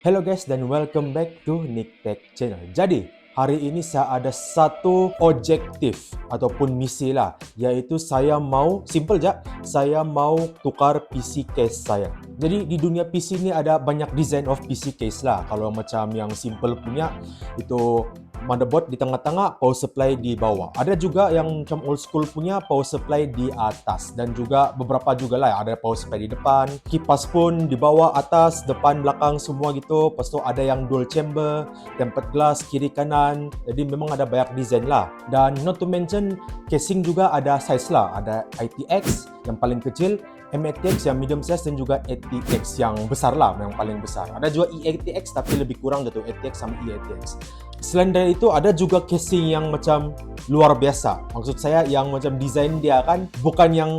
Hello guys dan welcome back to Nick Tech Channel. Jadi, hari ini saya ada satu objektif ataupun misi lah, yaitu saya mau, simple je, saya mau tukar PC case saya. Jadi di dunia PC ni ada banyak design of PC case lah. Kalau macam yang simple punya, itu motherboard di tengah-tengah, power supply di bawah. Ada juga yang macam old school punya power supply di atas dan juga beberapa juga lah ada power supply di depan, kipas pun di bawah, atas, depan, belakang semua gitu. Lepas tu ada yang dual chamber, tempered glass kiri kanan. Jadi memang ada banyak design lah. Dan not to mention casing juga ada size lah. Ada ITX yang paling kecil, MATX yang medium size dan juga ATX yang besar lah, yang paling besar. Ada juga EATX tapi lebih kurang gitu, ATX sama EATX. Selain dari itu ada juga casing yang macam luar biasa. Maksud saya yang macam desain dia kan bukan yang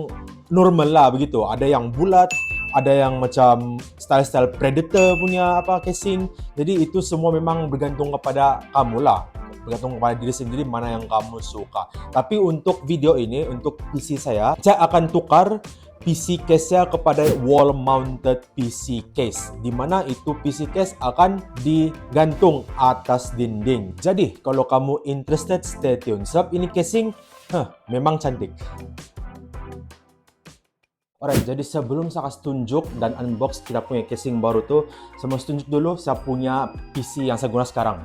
normal lah begitu. Ada yang bulat, ada yang macam style-style Predator punya casing. Jadi itu semua memang bergantung kepada kamu lah. Bergantung kepada diri sendiri mana yang kamu suka. Tapi untuk video ini, untuk PC saya akan tukar PC case-nya kepada wall mounted PC case, di mana itu PC case akan digantung atas dinding. Jadi kalau kamu interested, stay tune sebab ini casing memang cantik. Alright, jadi sebelum saya kasih tunjuk dan unbox kita punya casing baru tuh, saya mau tunjuk dulu saya punya PC yang saya guna sekarang.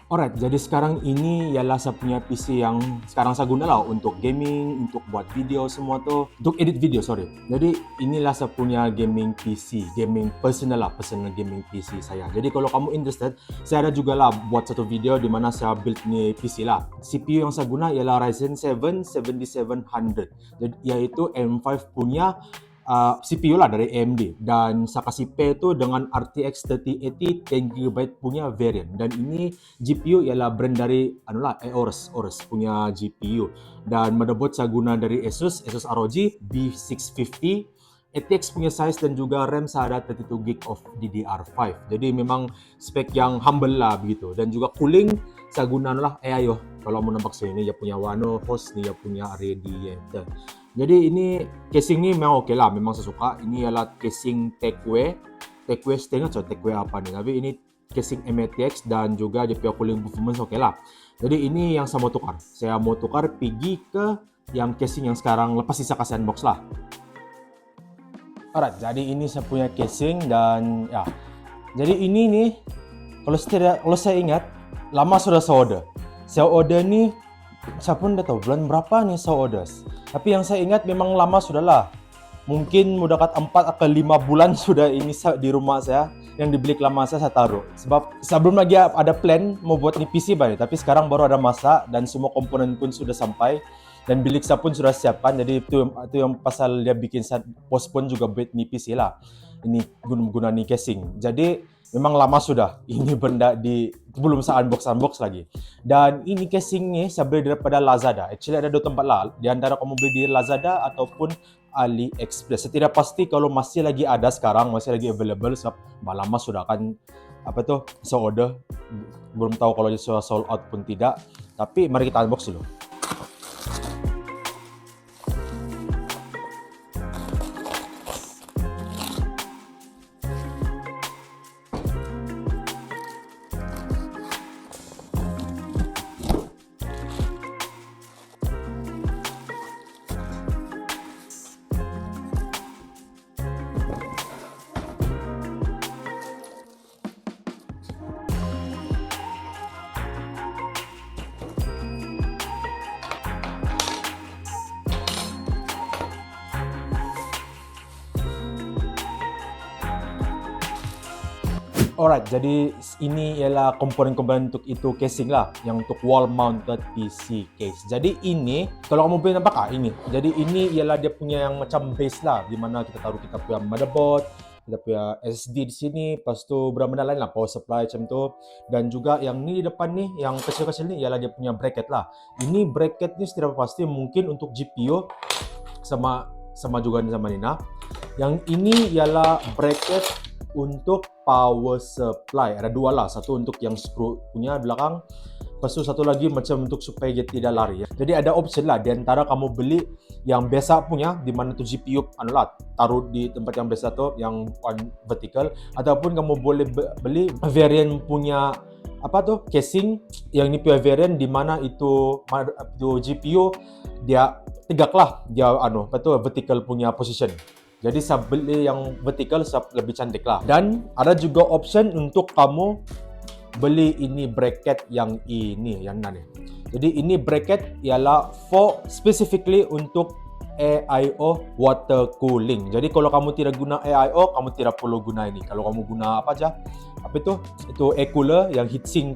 Alright, jadi sekarang ini ialah saya punya PC yang sekarang saya guna lah untuk gaming, untuk buat video semua tuh, untuk edit video, sorry. Jadi inilah saya punya gaming PC, gaming personal gaming PC saya. Jadi kalau kamu interested, saya ada juga lah buat satu video di mana saya build ni PC lah. CPU yang saya guna ialah Ryzen 7 7700, yaitu M5 punya CPU lah dari AMD, dan saya kasih pair tu dengan RTX 3080 10GB punya variant, dan ini GPU ialah brand dari Aorus punya GPU, dan motherboard saya guna dari Asus ROG B650. ATX punya size dan juga RAM saya ada 32GB of DDR5. Jadi memang spek yang humble lah begitu, dan juga cooling saya guna lah ayo kalau mau nampak sini dia punya Wano host, dia punya radiator. Jadi ini casing ni memang okey lah, memang saya suka. Ini adalah casing Techway setengah atau Techway apa ni, tapi ini casing MATX dan juga dia punya cooling performance okey lah. Jadi ini yang saya mau tukar. Saya mau tukar pergi ke yang casing yang sekarang lepas saya kasih unbox lah. Alright, jadi ini saya punya casing dan ya. Jadi ini nih kalau saya ingat lama sudah saya order. Saya order ni saya pun dah tahu bulan berapa nih saya order. Tapi yang saya ingat memang lama sudah lah. Mungkin mudah kat 4 atau 5 bulan sudah ini di rumah saya. Yang dibeli lama saya taruh. Sebab sebelum lagi ada plan mau buat ni PC baru. Tapi sekarang baru ada masa dan semua komponen pun sudah sampai. Dan bilik saya pun sudah siapkan. Jadi itu yang pasal dia bikin saya postpone juga buat ni PC lah. Ini guna ni casing. Jadi memang lama sudah ini benda belum saya unbox lagi. Dan ini casing ni saya beli daripada Lazada. Actually ada dua tempat lah. Di antara kamu beli di Lazada ataupun AliExpress. Saya tidak pasti kalau masih lagi ada sekarang, masih lagi available sebab lama sudah kan saya order. Belum tahu kalau dia sudah sold out pun tidak. Tapi mari kita unbox dulu. Alright, jadi ini ialah komponen-komponen untuk itu casing lah, yang untuk wall mounted PC case. Jadi ini, kalau kamu boleh nampak ini. Jadi ini ialah dia punya yang macam base lah, di mana kita taruh kita punya motherboard, kita punya SSD di sini, lepas tu benda lain lah, power supply macam tu. Dan juga yang ni di depan ni, yang kecil-kecil ni ialah dia punya bracket lah. Ini bracket ni secara pasti mungkin untuk GPU sama juga sama Nina. Yang ini ialah bracket untuk power supply. Ada dua lah, satu untuk yang screw punya belakang Lepas tu satu lagi macam untuk supaya dia tidak lari ya. Jadi ada option lah di antara kamu beli yang biasa punya, di mana tu GPU taruh di tempat yang biasa tu, yang one vertical, ataupun kamu boleh beli variant punya casing yang ni punya variant di mana itu GPU dia tegak lah, dia vertical punya position. Jadi saya beli yang vertical lebih cantik lah. Dan ada juga option untuk kamu beli ini bracket yang ini, yang ni. Jadi ini bracket ialah specifically untuk AIO water cooling. Jadi kalau kamu tidak guna AIO, kamu tidak perlu guna ini. Kalau kamu guna itu air cooler yang heatsink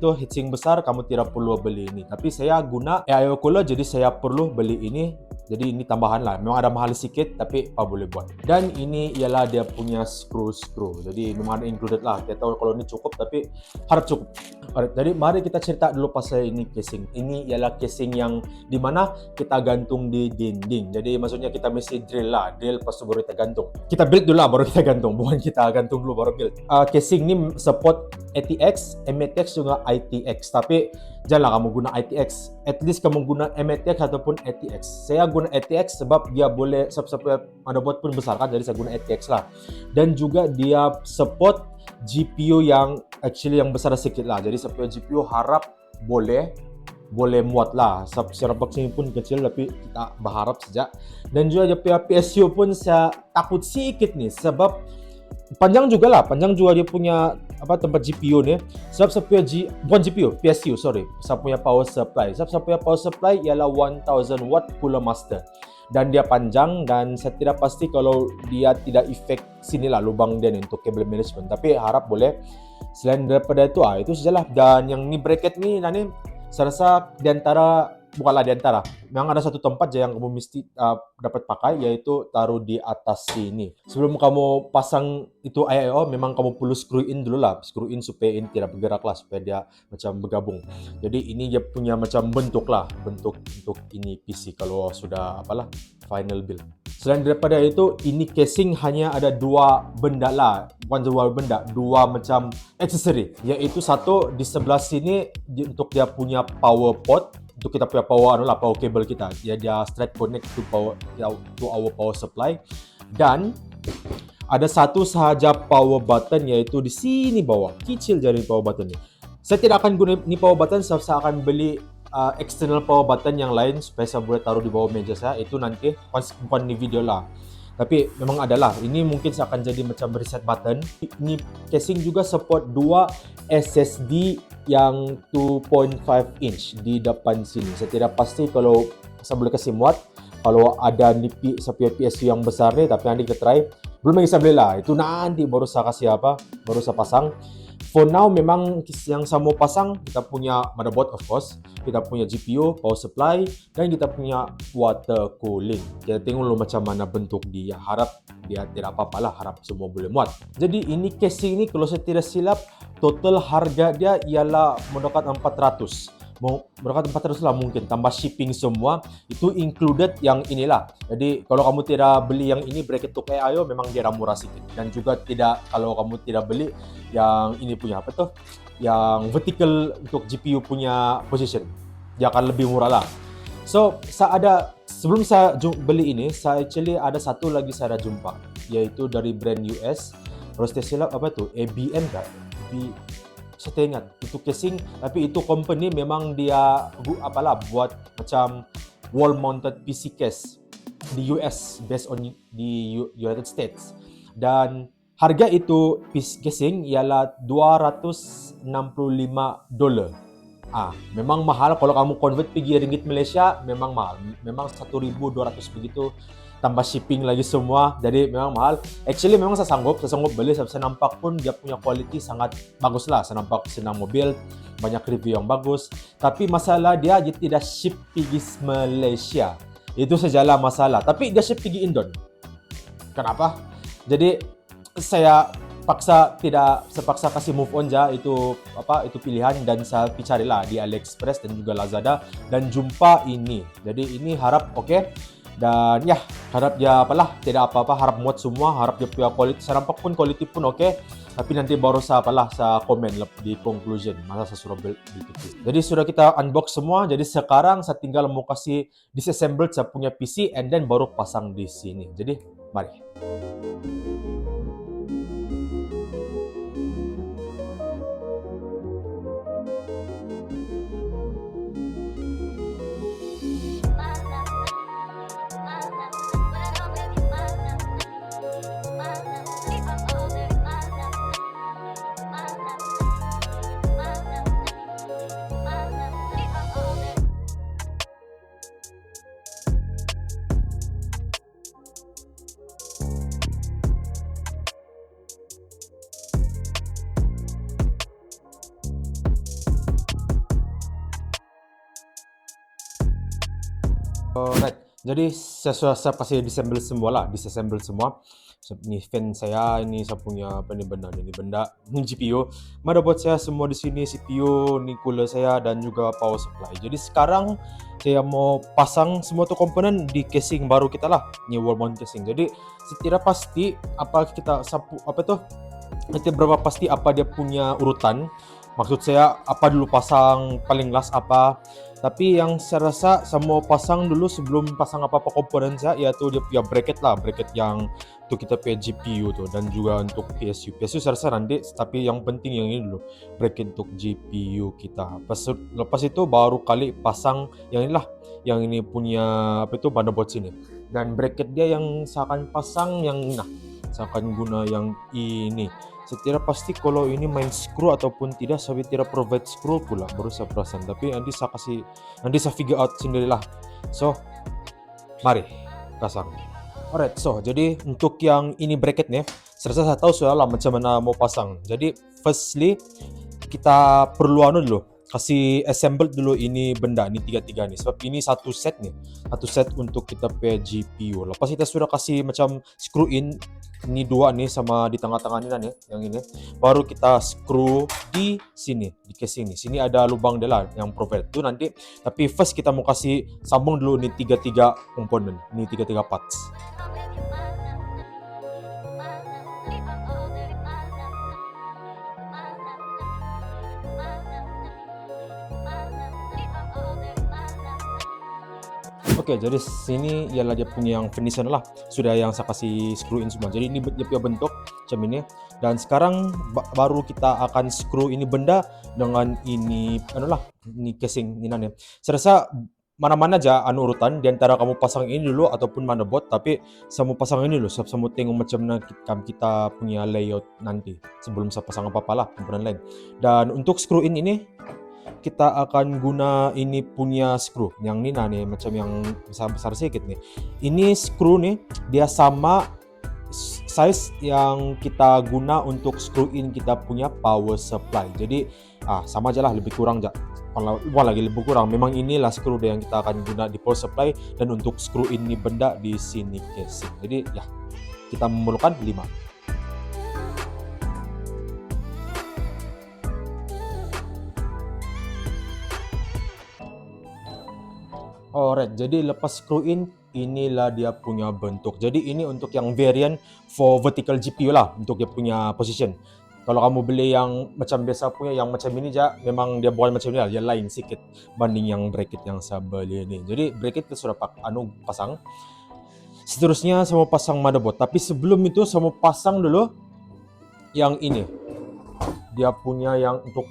besar, kamu tidak perlu beli ini. Tapi saya guna AIO cooler, jadi saya perlu beli ini. Jadi ini tambahan lah. Memang ada mahal sikit, tapi apa boleh buat. Dan ini ialah dia punya screw. Jadi memang ada included lah. Saya tahu kalau ini cukup, tapi harap cukup. Alright, jadi mari kita cerita dulu pasal ini casing. Ini ialah casing yang dimana kita gantung di dinding. Jadi maksudnya kita mesti drill lepas tu baru kita gantung. Kita build dulu lah baru kita gantung. Bukan kita gantung dulu baru build. Casing ni support ATX, MATX juga ITX. Tapi janganlah kamu guna ITX. At least kamu guna MATX ataupun ATX. Saya guna ATX sebab dia boleh motherboard pun besar kan. Jadi saya guna ATX lah. Dan juga dia support GPU yang besar sedikit lah. Jadi saya punya GPU harap boleh muat lah. Secara box ini pun kecil, tapi kita berharap saja. Dan juga dia punya PSU pun saya takut sedikit nih, sebab panjang juga dia punya tempat GPU ni. Sebab saya punya bukan GPU, PSU saya punya power supply. Sebab saya punya power supply ialah 1000 watt Cooler Master. Dan dia panjang, dan saya tidak pasti kalau dia tidak efek sinilah lubang dia ni untuk kabel management. Tapi harap boleh. Selain daripada itu sajalah. Dan yang ni bracket ni, saya rasa memang ada satu tempat je yang kamu mesti dapat pakai, iaitu taruh di atas sini. Sebelum kamu pasang itu AIO, memang kamu perlu screw in dulu lah. Screw in supaya ini tidak bergerak lah, supaya dia macam bergabung. Jadi ini dia punya macam bentuk untuk ini PC kalau sudah final build. Selain daripada itu, ini casing hanya ada dua macam aksesori, iaitu satu di sebelah sini untuk dia punya power port, untuk kita punya power cable kita. Dia straight connect to our power supply. Dan ada satu sahaja power button, iaitu di sini bawah. Kecil jadi power button ni. Saya tidak akan guna ni power button, saya akan beli external power button yang lain supaya saya boleh taruh di bawah meja saya. Itu nanti bukan di video lah, tapi memang adalah. Ini mungkin saya akan jadi macam reset button. Ini casing juga support 2 SSD yang 2.5 inch di depan sini. Saya tidak pasti kalau saya boleh kasih muat kalau ada nipi saya punya PSU yang besar ni, tapi nanti kita try. Belum lagi saya beli lah. Itu nanti baru saya kasih baru saya pasang. For now, memang yang saya mau pasang, kita punya motherboard of course, kita punya GPU, power supply, dan kita punya water cooling. Kita tengok dulu macam mana bentuk dia. Harap dia tidak apa-apa lah, harap semua boleh muat. Jadi ini casing ni kalau saya tidak silap, total harga dia ialah mendekat 400. Mendekat 400 lah mungkin, tambah shipping semua. Itu included yang inilah. Jadi kalau kamu tidak beli yang ini, bracket to AIO, memang dia murah sedikit. Dan juga kalau kamu tidak beli yang ini punya yang vertical untuk GPU punya position, dia akan lebih murah lah. So sebelum saya beli ini, saya actually ada satu lagi saya dah jumpa, yaitu dari brand US. Terus saya silap ABM kan? Saya tak ingat itu casing, tapi itu company memang dia buat macam wall mounted PC case di US, based on di United States. Dan harga itu PC casing ialah $265. Memang mahal. Kalau kamu convert pergi ringgit Malaysia, memang mahal. Memang 1,200 begitu, tambah shipping lagi semua. Jadi memang mahal. Actually memang saya sanggup beli. Saya nampak pun dia punya quality sangat bagus lah. Saya nampak senang mobil, banyak review yang bagus. Tapi masalah dia tidak ship pergi Malaysia. Itu sajalah masalah. Tapi dia ship pergi Indon. Kenapa? Jadi saya paksa kasih move on je. Itu pilihan, dan saya carilah di AliExpress dan juga Lazada dan jumpa ini. Jadi ini harap okey. Dan ya, harap dia apalah, tidak apa-apa, harap muat semua, harap dia punya quality, serampak pun quality pun oke. Tapi nanti baru sa apalah sa komen di conclusion masa sa suruh build gitu. Jadi sudah kita unbox semua. Jadi sekarang saya tinggal mau kasih disassemble saya punya PC and then baru pasang di sini. Jadi mari. Alright, jadi saya pasti disassemble semua. Ini fan saya, ini saya punya apa nih benda, ini GPU. Motherboard saya semua di sini, CPU, ini cooler saya dan juga power supply. Jadi sekarang saya mau pasang semua tuh komponen di casing baru kita lah, ini wall mount casing. Jadi setidaknya pasti apa kita apa tuh, nanti berapa pasti apa dia punya urutan. Maksud saya apa dulu pasang paling last apa. Tapi yang saya rasa saya mau pasang dulu sebelum pasang apa-apa komponen saya, yaitu dia punya bracket lah, bracket yang untuk kita punya GPU tuh dan juga untuk PSU. PSU saya rasa nanti, tapi yang penting yang ini dulu, bracket untuk GPU kita. Lepas itu baru kali pasang yang inilah, yang ini punya apa itu motherboard sini. Dan bracket dia yang saya akan pasang yang nah, saya akan guna yang ini. Setidaknya pasti kalau ini main screw ataupun tidak, saya tidak provide screw pula, baru saya perasan. Tapi nanti saya figure out sendirilah. So, mari pasang. Alright, so jadi untuk yang ini bracketnya, saya tahu sudah lah macam mana mau pasang. Jadi firstly kita perlu dulu, kasih assemble dulu ini benda, ini tiga nih. Sebab ini satu set untuk kita punya GPU. Lepas kita sudah kasih macam screw in, ini dua nih sama di tengah-tengah ini nih, yang ini. Baru kita screw di sini, di casing nih. Sini ada lubang dia lah yang provide itu nanti. Tapi first kita mau kasih sambung dulu nih tiga komponen, ini tiga parts. Oke, jadi sini ialah dia punya yang finisher lah. Sudah yang saya kasih screw in semua. Jadi ini dia punya bentuk macam ini. Dan sekarang baru kita akan screw ini benda dengan ini ini casing ini nih. Saya rasa mana-mana aja urutan di antara kamu pasang ini dulu ataupun motherboard, tapi saya mau pasang ini dulu. Saya mau tengok macam mana kita punya layout nanti sebelum saya pasang apa-apa lah komponen lain. Dan untuk screw in ini kita akan guna ini punya screw yang ini nih macam yang besar sedikit nih. Ini screw nih dia sama size yang kita guna untuk screw in kita punya power supply. Jadi sama aja lah, lebih kurang aja. Kalau lagi lebih kurang, memang inilah screw yang kita akan guna di power supply dan untuk screw ini benda di sini casing. Jadi ya kita memerlukan 5. Alright, jadi lepas screw in, inilah dia punya bentuk. Jadi ini untuk yang variant for vertical GPU lah, untuk dia punya position. Kalau kamu beli yang macam biasa punya, yang macam ini aja, memang dia bukan macam ini lah, dia lain sedikit banding yang bracket yang saya beli ini. Jadi bracket kita sudah pasang. Seterusnya saya mau pasang motherboard, tapi sebelum itu saya mau pasang dulu yang ini. Dia punya yang untuk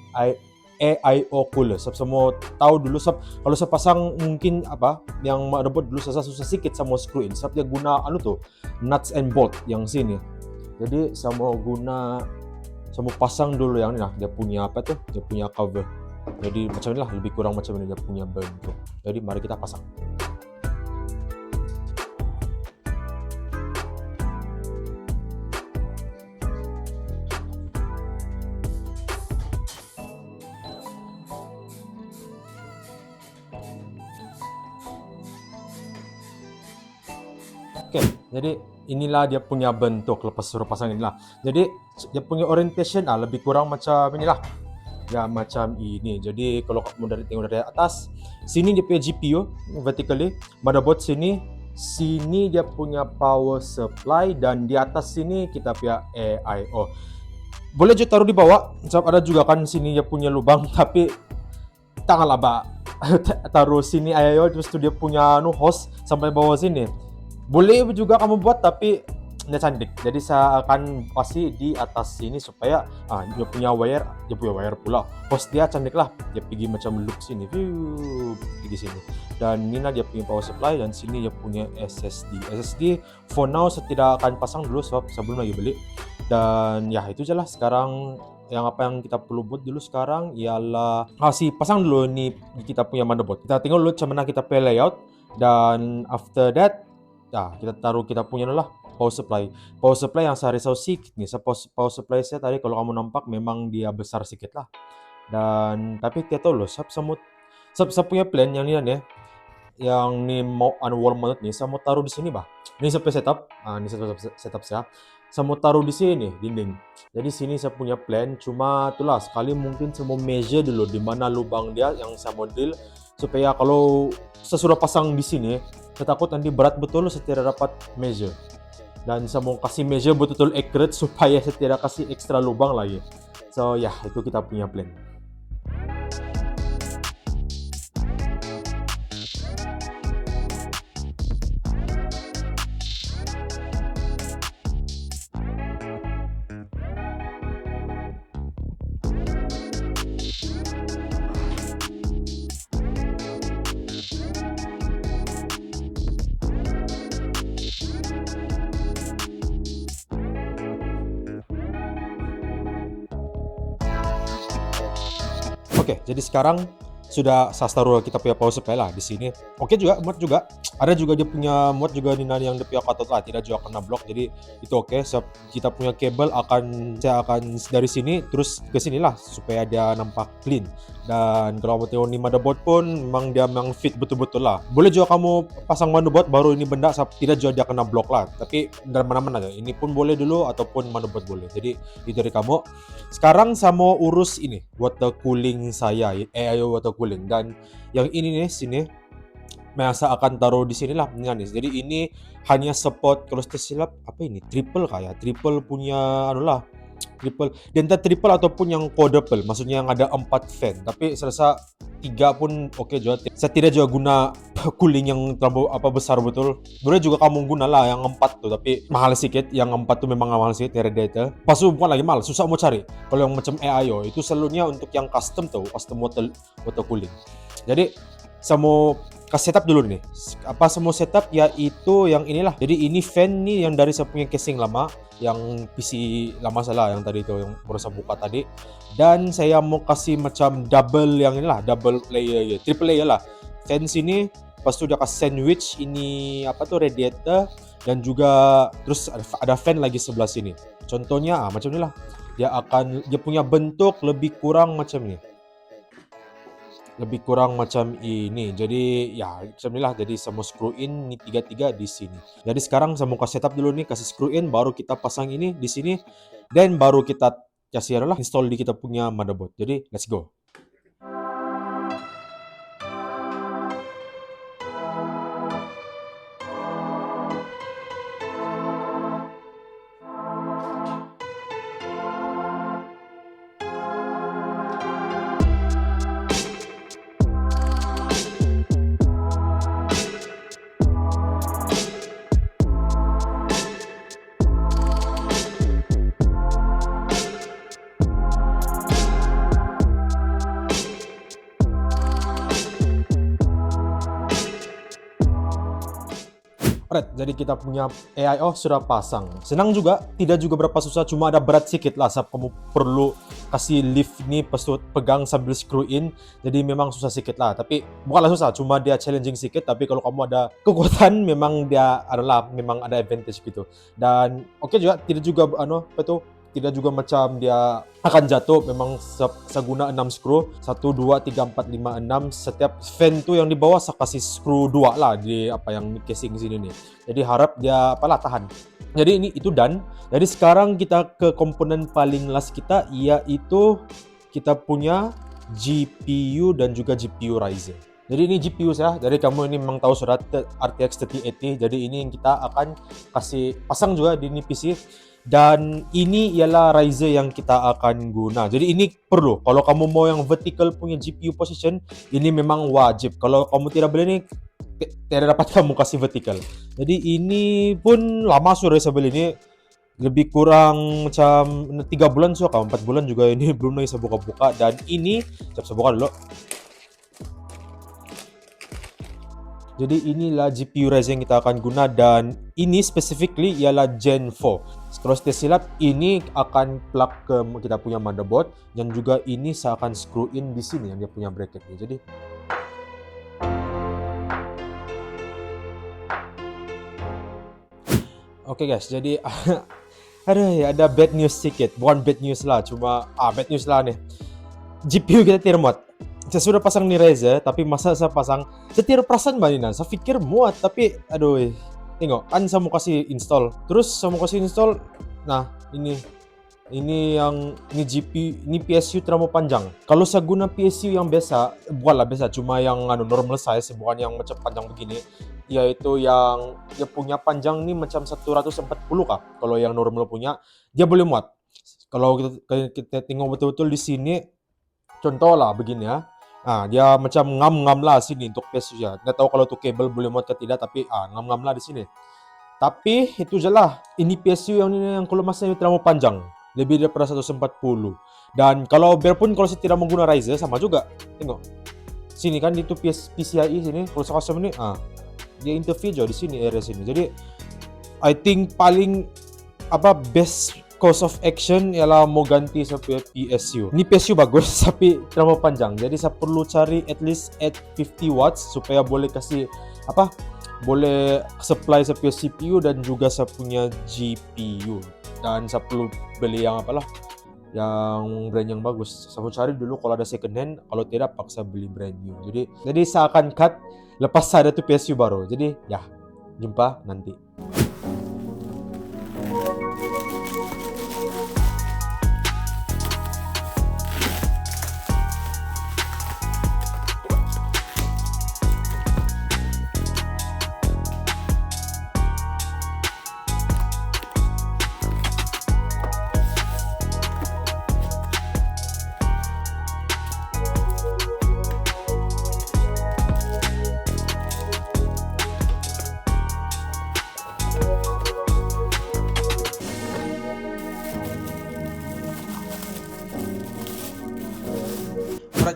AIO cooler. Semua tahu dulu kalau saya pasang mungkin yang motherboard dulu saya susah sedikit sama screw in. Sebab dia guna nuts and bolt yang sini. Jadi saya mau pasang dulu yang ini lah. Dia punya dia punya cover. Jadi macam inilah, lebih kurang macam ini dia punya bentuk. Jadi mari kita pasang. Oke, jadi inilah dia punya bentuk lepas suruh pasang inilah. Jadi dia punya orientation lebih kurang macam inilah. Ya macam ini. Jadi kalau kamu tengok dari atas, sini dia punya GPU vertically, motherboard sini Sini dia punya power supply dan di atas sini kita punya AIO. Boleh je taruh di bawah, sebab ada juga kan sini dia punya lubang, tapi tanganlah Mbak taruh sini AIO terus tu dia punya host sampai bawah sini. Boleh juga kamu buat tapi dia cantik. Jadi saya akan pasti di atas sini supaya dia punya wire pula. Host dia cantik lah. Dia pergi macam look sini, pergi sini. Dan ini lah dia punya power supply dan sini dia punya SSD. SSD for now saya tidak akan pasang dulu sebab saya belum lagi beli. Dan ya itu je lah sekarang. Apa yang kita perlu buat dulu sekarang ialah pasang dulu ni kita punya motherboard. Kita tengok dulu macam mana kita play layout dan after that kita taruh kita punya dulu lah power supply. Power supply yang saya risau sikit ni. Power supply saya tadi kalau kamu nampak memang dia besar sikit lah. Dan tapi tidak tahu loh, saya punya plan yang ni ya. Yang ni mau wall mount ni saya mau taruh di sini bah. Ini saya setup. Ini setup saya. Saya mau taruh di sini dinding. Jadi sini saya punya plan, cuma itulah sekali mungkin saya mau measure dulu di mana lubang dia yang saya model supaya kalau saya sudah pasang di sini, saya takut nanti berat betul saya tidak dapat measure. Dan saya mau kasih measure betul-betul accurate supaya saya tidak kasih ekstra lubang lagi. So ya, itu kita punya plan. Oke, jadi sekarang sudah saya taruh kita punya power supply lah di sini. Oke juga, muat juga. Ada juga dia punya muat juga di yang dia punya katot lah, tidak juga kena blok. Jadi itu oke. Kita punya kabel saya akan dari sini terus ke sini lah supaya dia nampak clean. Dan kalau kamu tengok ni motherboard pun memang dia memang fit betul-betul lah. Boleh juga kamu pasang motherboard baru ini benda tidak juga dia kena blok lah. Tapi dari mana-mana aja. Ini pun boleh dulu ataupun motherboard boleh. Jadi itu dari kamu. Sekarang saya mau urus ini water cooling saya, AIO water cooling. Dan yang ini nih sini saya akan taruh di sini lah. Jadi ini hanya support kalau tersilap apa ini triple kayak triple punya triple dan triple ataupun yang quadruple, maksudnya yang ada 4 fan. Tapi saya rasa 3 pun oke juga. Saya tidak juga guna cooling yang terlalu besar betul. Boleh juga kamu guna lah yang 4 tuh, tapi mahal sedikit. Yang 4 tuh memang mahal sedikit radiator. Pas itu bukan lagi mahal, susah mau cari. Kalau yang macam AIO itu selalunya untuk yang custom water cooling. Jadi saya mau kasih setup dulu nih. Semua setup yaitu yang inilah. Jadi ini fan nih yang dari saya punya casing lama, yang PC lama salah yang tadi itu yang baru saya buka tadi. Dan saya mau kasih macam double yang inilah, double layer, triple layer lah. Fan sini, pas itu dia kasih sandwich ini radiator dan juga terus ada fan lagi sebelah sini. Contohnya macam inilah. Dia punya bentuk lebih kurang macam ini. Lebih kurang macam ini. Jadi ya macam inilah. Jadi saya mau screw in ini 3 di sini. Jadi sekarang saya mau kasih setup dulu nih, kasih screw in, baru kita pasang ini di sini, dan baru kita install di kita punya motherboard. Jadi let's go. Alright, jadi kita punya AIO sudah pasang. Senang juga, tidak juga berapa susah, cuma ada berat sedikit lah. Kamu perlu kasih lift ni, pas tu pegang sambil screw in. Jadi memang susah sedikit lah. Tapi bukanlah susah, cuma dia challenging sedikit. Tapi kalau kamu ada kekuatan, memang memang ada advantage gitu. Dan oke juga, tidak juga tidak juga macam dia akan jatuh. Memang saya guna 6 screw, 1, 2, 3, 4, 5, 6. Setiap fan tu yang di bawah saya kasih screw 2 lah di yang casing sini nih. Jadi harap dia tahan. Jadi itu done. Jadi sekarang kita ke komponen paling last kita, yaitu kita punya GPU dan juga GPU Ryzen. Jadi ini GPU saya, jadi kamu ini memang tahu sudah RTX 3080, jadi ini yang kita akan kasih pasang juga di ini PC. Dan ini ialah Ryzen yang kita akan guna. Jadi ini perlu, kalau kamu mau yang vertical punya GPU position, ini memang wajib. Kalau kamu tidak beli ini, tidak dapat kamu kasih vertical. Jadi ini pun lama sudah saya beli ini, lebih kurang macam 3 bulan sudah, 4 bulan juga ini belum lagi saya buka-buka. Dan ini, saya buka dulu. Jadi inilah GPU Ryzen yang kita akan guna, dan ini specifically ialah Gen 4. Kalau tidak silap, ini akan plug ke kita punya motherboard, dan juga ini saya akan screw in di sini yang dia punya bracketnya. Jadi oke guys, jadi ada bad news sedikit. Bukan bad news lah, cuma bad news lah nih. GPU kita tidak muat. Saya sudah pasang nih Ryzen, tapi masa saya pasang, saya tidak perasan Mbak. Saya pikir muat, tapi aduh, tengok kan saya mau kasih install. Terus saya mau kasih install, nah ini GPU, ini PSU terlalu panjang. Kalau saya guna PSU yang biasa, bukanlah biasa, cuma yang normal size, bukan yang macam panjang begini, yaitu yang dia punya panjang nih macam 140 kah. Kalau yang normal punya, dia boleh muat. Kalau kita tengok betul-betul di sini, contoh lah begini ya. Nah, dia macam ngam-ngam lah sini untuk PSU ya. Nggak tahu kalau tuh kabel boleh muat atau tidak, tapi ngam-ngam lah di sini. Tapi itu je lah. Ini PSU yang kalau masanya terlalu panjang, lebih daripada 140. Dan kalau biarpun kalau saya tidak menggunakan Ryzen sama juga. Tengok. Sini kan itu PCIe sini. Kalau saya custom ini, dia interface di sini area sini. Jadi I think paling best course of action ialah mau ganti saya punya PSU. Ini PSU bagus tapi terlalu panjang. Jadi saya perlu cari at least at 50 watts supaya boleh kasih boleh supply saya punya CPU dan juga saya punya GPU. Dan saya perlu beli yang yang brand yang bagus. Saya mau cari dulu kalau ada second hand, kalau tidak paksa beli brand new. Jadi saya akan cut lepas ada tuh PSU baru. Jadi ya, jumpa nanti.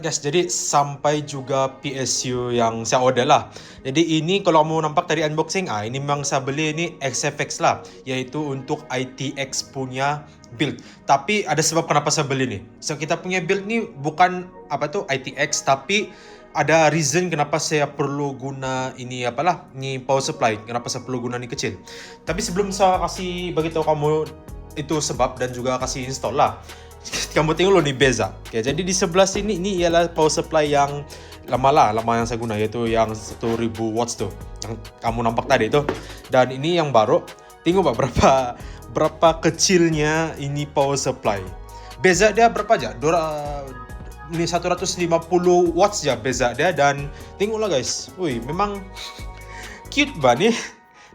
Guys, jadi sampai juga PSU yang saya order lah. Jadi ini kalau kamu nampak tadi unboxing, ini memang saya beli ini XFX lah, yaitu untuk ITX punya build. Tapi ada sebab kenapa saya beli nih. So kita punya build nih bukan ITX, tapi ada reason kenapa saya perlu guna ini ini power supply. Kenapa saya perlu guna ini kecil. Tapi sebelum saya kasih beritahu kamu itu sebab dan juga kasih install lah, kamu tengok loh nih beza. Oke, jadi di sebelah sini ini ialah power supply yang lama yang saya guna, yaitu yang 1000 watts tuh yang kamu nampak tadi itu. Dan ini yang baru. Tengok berapa kecilnya ini power supply. Beza dia berapa aja? Ini 150 watts ya beza dia. Dan tengoklah guys, memang cute banget nih.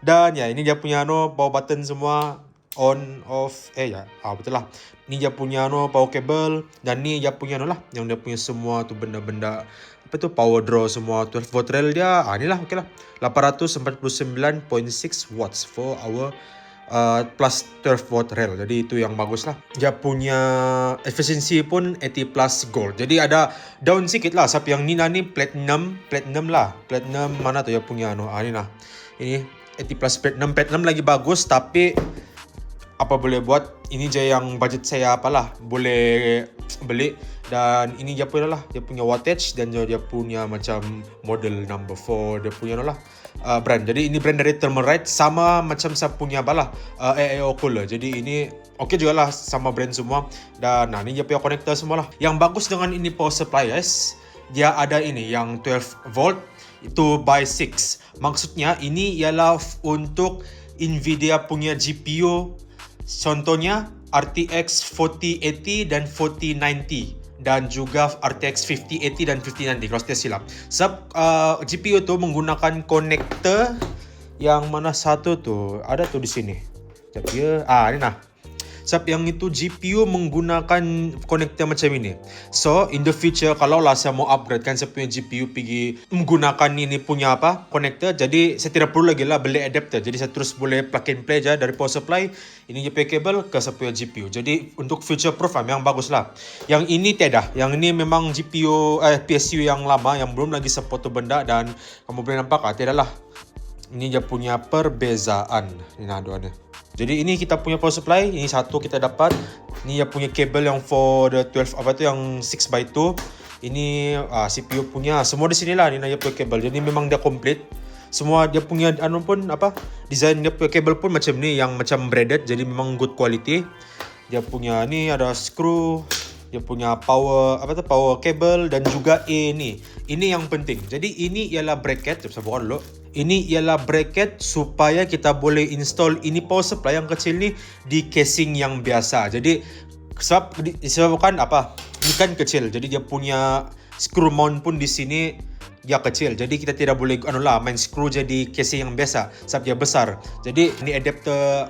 Dan ya ini dia punya power button semua, on off, betul lah. Ni dia punya power cable, dan ni dia punya yang dia punya semua tu benda-benda power draw semua. 12 volt rail dia, inilah okey lah. 849.6 watts for our plus 12 volt rail. Jadi itu yang bagus lah. Dia punya efficiency pun 80 plus gold. Jadi ada down sikit lah. Siapa yang ni platinum lah. Platinum mana tu dia punya ini lah. Ini 80 plus platinum lagi bagus, tapi apa boleh buat, ini je yang budget saya boleh beli. Dan ini dia punya wattage, dan dia punya macam model number 4, dia punya brand. Jadi ini brand dari Thermalright, sama macam saya punya AAO cooler. Jadi ini okey juga lah, sama brand semua. Dan ini dia punya connector semua lah. Yang bagus dengan ini power supply guys, dia ada ini yang 12 volt itu by 6. Maksudnya ini ialah untuk Nvidia punya GPU. Contohnya RTX 4080 dan 4090. dan juga RTX 5080 dan 5090 kalau tidak silap. Sebab GPU tu menggunakan konektor yang mana satu tu ada tu di sini. Sekejap dia. Ni nah. Sebab yang itu GPU menggunakan konektor macam ini. So, in the future, kalau lah saya mau upgrade kan saya punya GPU pergi menggunakan ini punya konektor. Jadi, saya tidak perlu lagi lah beli adapter. Jadi, saya terus boleh plug and play je dari power supply. Ini je punya kabel ke saya punya GPU. Jadi, untuk future proof memang bagus lah. Yang ini tidak. Yang ini memang GPU, PSU yang lama yang belum lagi support tu benda. Dan kamu boleh nampak tidak lah. Ini dia punya perbezaan. Ini nah dua ni. Jadi ini kita punya power supply, ini satu kita dapat. Ini dia punya kabel yang for the 12 yang 6x2. Ini CPU punya. Semua di sini lah ni dia punya kabel. Jadi memang dia complete. Semua dia punya design dia punya kabel pun macam ni yang macam braided, jadi memang good quality. Dia punya ni ada screw, dia punya power power cable dan juga ini. Ini yang penting. Jadi ini ialah bracket, saya buka dulu. Ini ialah bracket supaya kita boleh install ini power supply yang kecil ni di casing yang biasa. Jadi sebabkan ini kan kecil. Jadi dia punya screw mount pun di sini dia kecil. Jadi kita tidak boleh main screw jadi casing yang biasa sebab dia besar. Jadi ini adapter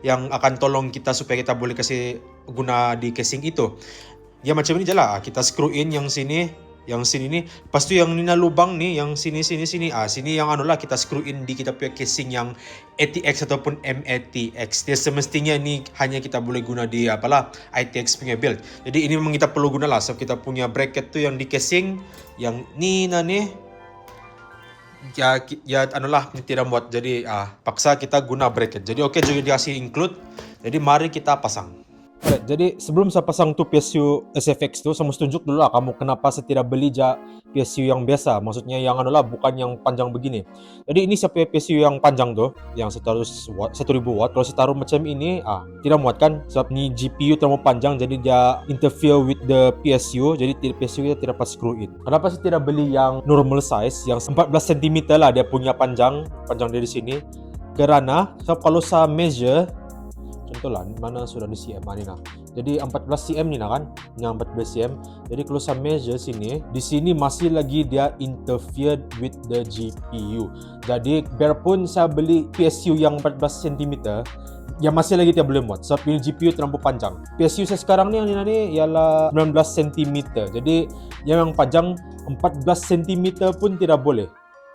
yang akan tolong kita supaya kita boleh kasih guna di casing itu. Ya macam ini je lah. Kita screw in yang sini ni. Lepas tu yang ni lubang ni, yang sini. Sini yang kita screw in di kita punya casing yang ATX ataupun MATX. Dia semestinya ni hanya kita boleh guna di ITX punya build. Jadi ini memang kita perlu guna lah. So kita punya bracket tu yang di casing, yang ni tidak muat. Jadi paksa kita guna bracket. Jadi okey juga dia kasih include. Jadi mari kita pasang. Alright, jadi sebelum saya pasang tu PSU SFX tu, saya mesti tunjuk dulu lah kamu kenapa saya tidak beli PSU yang biasa. Maksudnya yang bukan yang panjang begini. Jadi ini saya punya PSU yang panjang tu, yang 1000 watt. Kalau saya taruh macam ini, tidak muat kan? Sebab ni GPU terlalu panjang, jadi dia interfere with the PSU. Jadi PSU kita tidak dapat screw in. Kenapa saya tidak beli yang normal size, yang 14 cm lah dia punya panjang dari sini? Kerana kalau saya measure, contohlah mana sudah di cm ni nah. Jadi 14 cm ni nah kan. Yang 14 cm. Jadi kalau saya measure sini, di sini masih lagi dia interfered with the GPU. Jadi biarpun saya beli PSU yang 14 cm, ya masih lagi dia boleh muat sebab ini GPU terlalu panjang. PSU saya sekarang ni yang ni ialah 19 cm. Jadi yang panjang 14 cm pun tidak boleh.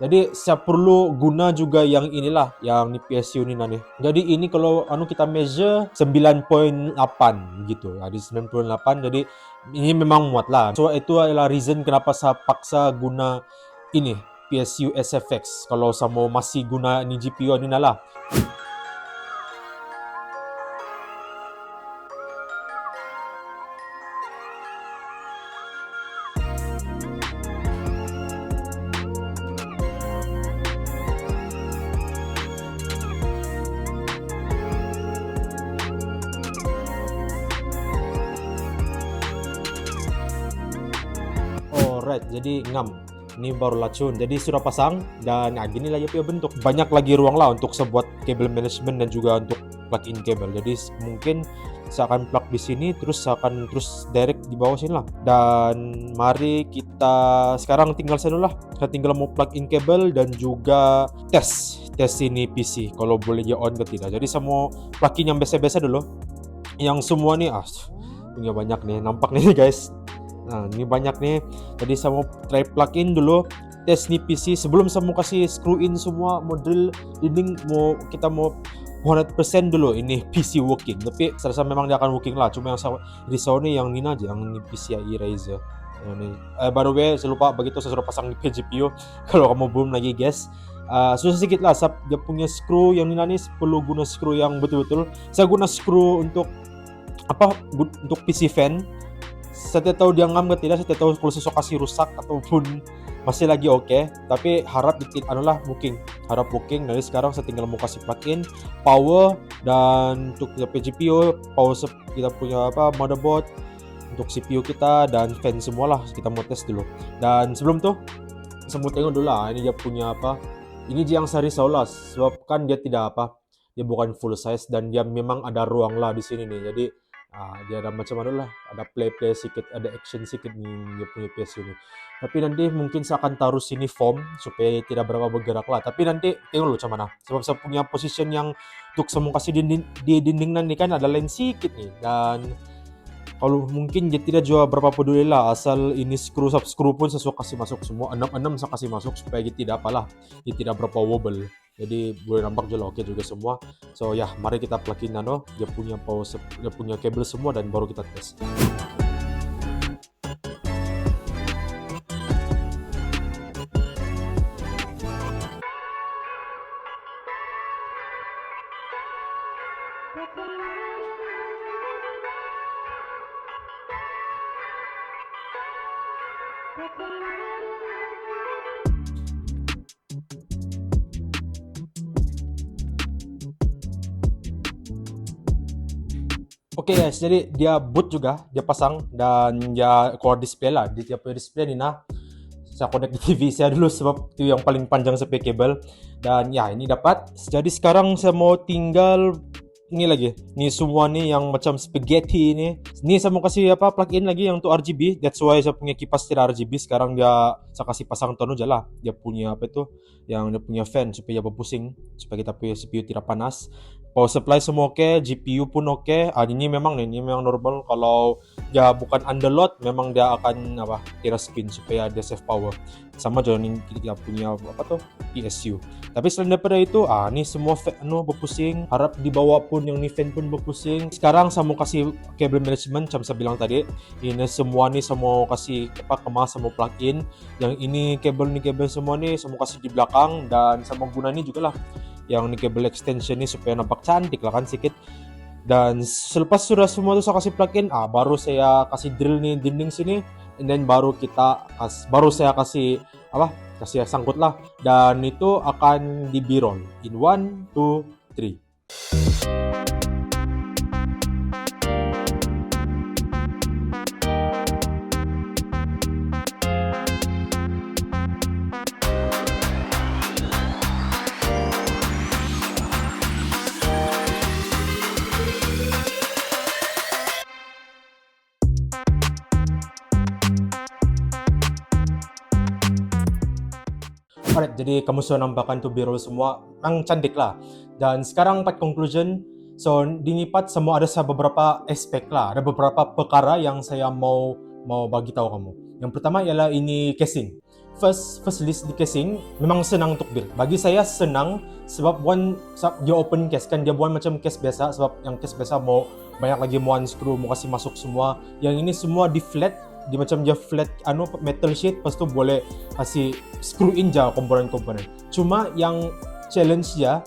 Jadi saya perlu guna juga yang inilah, yang ni PSU ni nani. Jadi ini kalau kita measure 9.8 gitu. Jadi 9.8, jadi ini memang muat lah. So itu adalah reason kenapa saya paksa guna ini PSU SFX. Kalau saya mau masih guna ni GPU ni lah. Alright, jadi ngam. Ini baru lacun. Jadi sudah pasang dan gini lah dia punya bentuk. Banyak lagi ruang lah untuk sebuat kabel management dan juga untuk plug in kabel. Jadi mungkin saya akan plug di sini, terus saya akan terus direct di bawah sini lah. Dan mari kita sekarang tinggal saya dulu lah. Saya tinggal mau plug in kabel dan juga tes ini PC kalau boleh dia on ke tidak. Jadi saya mau plug in yang biasa-biasa dulu. Yang semua nih punya banyak nih, nampak nih guys. Nah, ini banyak nih. Jadi saya mau try plug in dulu, tes nih PC sebelum saya mau kasih screw in semua, mau drill dinding, kita mau 100% dulu ini PC working. Tapi saya rasa memang dia akan working lah. Cuma yang saya risau nih yang ini aja, yang ini PCIe Razer. By the way, saya lupa begitu saya sudah pasang di GPU. Kalau kamu belum lagi guys, susah sedikit lah. Dia punya screw yang ini perlu guna screw yang betul-betul. Saya guna screw untuk untuk PC fan. Saya tidak tahu dia ngam ke tidak, saya tidak tahu kalau sesuatu kasih rusak ataupun masih lagi oke. Tapi harap booking. Harap booking. Dari sekarang saya tinggal mau kasih plug-in power, dan untuk GPU power kita punya motherboard, untuk CPU kita dan fan semualah kita mau tes dulu. Dan sebelum tuh saya mau tengok dulu lah ini dia punya ini yang saya risau lah, sebab kan dia tidak dia bukan full size dan dia memang ada ruang lah di sini nih. Jadi Dia ada macam mana lah, ada play sikit, ada action sikit nih dia punya PSU ni. Tapi nanti mungkin saya akan taruh sini form supaya tidak berapa bergerak lah. Tapi nanti tengok dulu macam mana. Sebab saya punya position yang untuk saya mau kasih di dinding nanti kan ada lain sikit nih. Dan kalau mungkin dia tidak juga berapa peduli lah, asal ini screw pun saya suka kasih masuk semua, 6 saya kasih masuk supaya dia tidak apalah, dia tidak berapa wobble. Jadi boleh nampak je lah oke juga semua. So ya, mari kita plugin dia punya dia punya kabel semua dan baru kita tes. Oke guys, jadi dia boot juga, dia pasang dan dia keluar display lah. Dia punya display ni saya connect di TV saya dulu sebab itu yang paling panjang sampai kabel. Dan ya ini dapat. Jadi sekarang saya mau tinggal ini lagi. Ni semua ni yang macam spaghetti ni. Ni saya mau kasih plug-in lagi yang untuk RGB. That's why saya punya kipas tidak RGB. Sekarang saya kasih pasang tono je lah. Dia punya yang dia punya fan supaya dia berpusing, supaya kita punya CPU tidak panas. Power supply semua oke, GPU pun oke. Ini memang normal. Kalau dia bukan underload, memang dia akan tidak spin supaya dia save power. Sama juga nih kita punya PSU. Tapi selain daripada itu, ini semua fan berpusing. Harap di bawah pun yang ni fan pun berpusing. Sekarang saya mau kasih cable management macam saya bilang tadi. Ini semua ni saya mau kasih kemas, saya mau plug in. Yang ini kabel semua ni saya mau kasih di belakang dan saya mau guna ni juga lah. Yang ni kabel extension ni supaya nampak cantik lah kan sikit. Dan selepas sudah semua tu saya kasih plug-in, baru saya kasih drill ni dinding sini, and then baru saya kasih sangkut lah, dan itu akan di B-roll in 1, 2, 3. Alright, jadi kamu sudah nampakkan tuh B-roll semua, memang cantik lah. Dan sekarang part conclusion. So di part semua ada beberapa aspek lah, ada beberapa perkara yang saya mau bagi tahu kamu. Yang pertama ialah ini casing. First list di casing memang senang untuk build. Bagi saya senang sebab dia open case kan, dia buat macam case biasa. Sebab yang case biasa mau banyak lagi mau unscrew, mau kasih masuk semua. Yang ini semua di flat. Dia macam dia flat metal sheet, lepas tu boleh kasih screw in je komponen-komponen. Cuma yang challenge dia,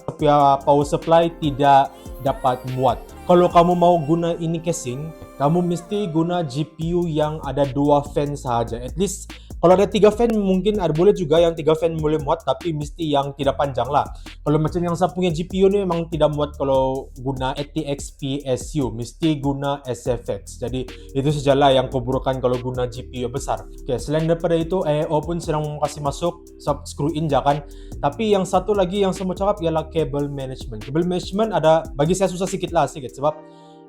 power supply tidak dapat muat. Kalau kamu mau guna ini casing, kamu mesti guna GPU yang ada 2 fan sahaja. At least kalau ada 3 fan mungkin boleh juga yang 3 fan boleh muat, tapi mesti yang tidak panjang lah. Kalau macam yang saya punya GPU ni memang tidak muat kalau guna ATX PSU, mesti guna SFX. Jadi itu sajalah yang keburukan kalau guna GPU besar. Okay, selain daripada itu IO pun sedang kasih masuk screw in je kan. Tapi yang satu lagi yang saya mau cakap ialah cable management. Cable management bagi saya susah sikit sebab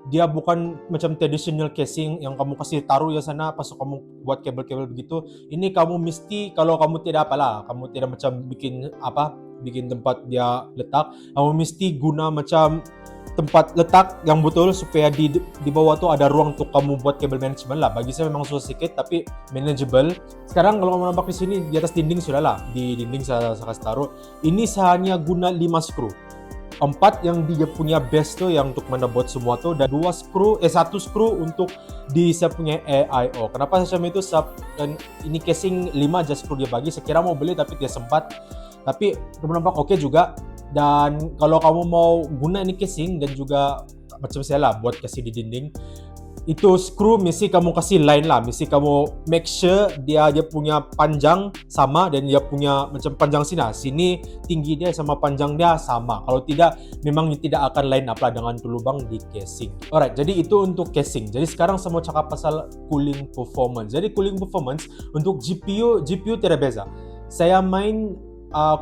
dia bukan macam traditional casing yang kamu kasih taruh ya sana pas kamu buat kabel-kabel begitu. Ini kamu mesti, kalau kamu tidak kamu tidak macam bikin tempat dia letak, kamu mesti guna macam tempat letak yang betul supaya di bawah tu ada ruang untuk kamu buat cable management lah. Bagi saya memang susah sikit tapi manageable. Sekarang kalau kamu nampak di sini di atas dinding sudah lah, di dinding saya kasih taruh. Ini saya hanya guna 5 screw. 4 yang dia punya base tu yang untuk menebut semua tu, dan 1 screw untuk di saya punya AIO. Kenapa saya macam itu? Dan ini casing 5 aja screw dia bagi. Saya kira mau beli tapi dia sempat. Tapi kamu nampak oke juga. Dan kalau kamu mau guna ini casing dan juga macam saya lah buat kasih di dinding, itu screw mesti kamu kasih line lah, mesti kamu make sure dia punya panjang sama dan dia punya macam panjang sini tinggi dia sama panjang dia sama. Kalau tidak memang tidak akan line up lah dengan lubang di casing. Alright, jadi itu untuk casing. Jadi sekarang saya mau cakap pasal cooling performance. Jadi cooling performance untuk GPU tidak beza. Saya main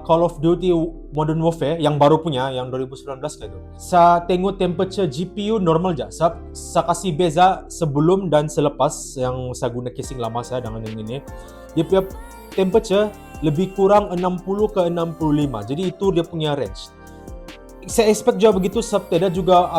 Call of Duty Modern Warfare yang baru punya, yang 2019 kayak itu. Sa tengok temperature GPU normal je. Sa kasih beza sebelum dan selepas yang saya guna casing lama saya dengan yang ini. Dia punya temperature lebih kurang 60 ke 65. Jadi itu dia punya range. Saya expect juga begitu sebab ada juga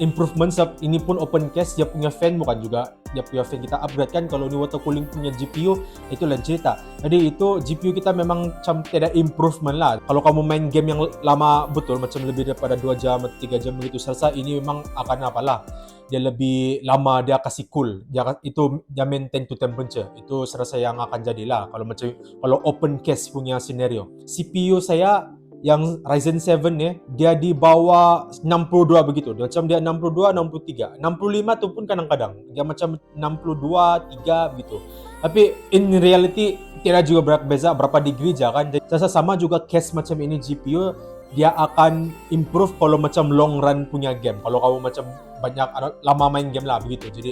improvement sebab ini pun open case, dia punya fan bukan juga dia punya fan kita upgrade kan. Kalau ni water cooling punya GPU itu lain cerita. Jadi itu GPU kita memang macam tidak improvement lah. Kalau kamu main game yang lama betul macam lebih daripada 2 jam atau 3 jam begitu, saya rasa ini memang akan apalah. Dia lebih lama dia kasih cool. Dia maintain to temperature. Itu saya rasa yang akan jadilah kalau open case punya scenario. CPU saya yang Ryzen 7 ni, dia di bawah 62 begitu. Macam dia 62, 63. 65 tu pun kadang-kadang. Dia macam 62, 3 begitu. Tapi in reality, tidak juga beza berapa degree je kan. Saya sama juga case macam ini GPU, dia akan improve kalau macam long run punya game. Kalau kamu macam banyak lama main game lah begitu. Jadi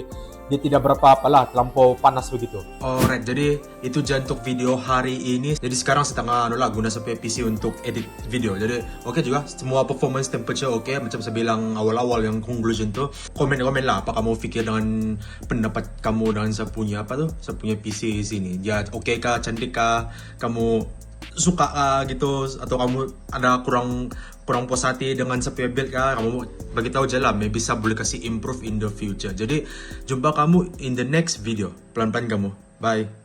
dia tidak berapa apalah terlampau panas begitu. Alright, jadi itu je untuk video hari ini. Jadi sekarang saya tengah guna sampai PC untuk edit video. Jadi oke juga, semua performance temperature oke. Macam saya bilang awal-awal yang conclusion tu, komen-komen lah apa kamu fikir dengan pendapat kamu dengan saya punya saya punya PC sini. Dia oke kah, cantik kah, kamu suka gitu, atau kamu ada kurang puas hati dengan sepiah build kah, kamu bagi tahu je lah, maybe saya boleh kasih improve in the future. Jadi jumpa kamu in the next video. Pelan-pelan kamu, bye.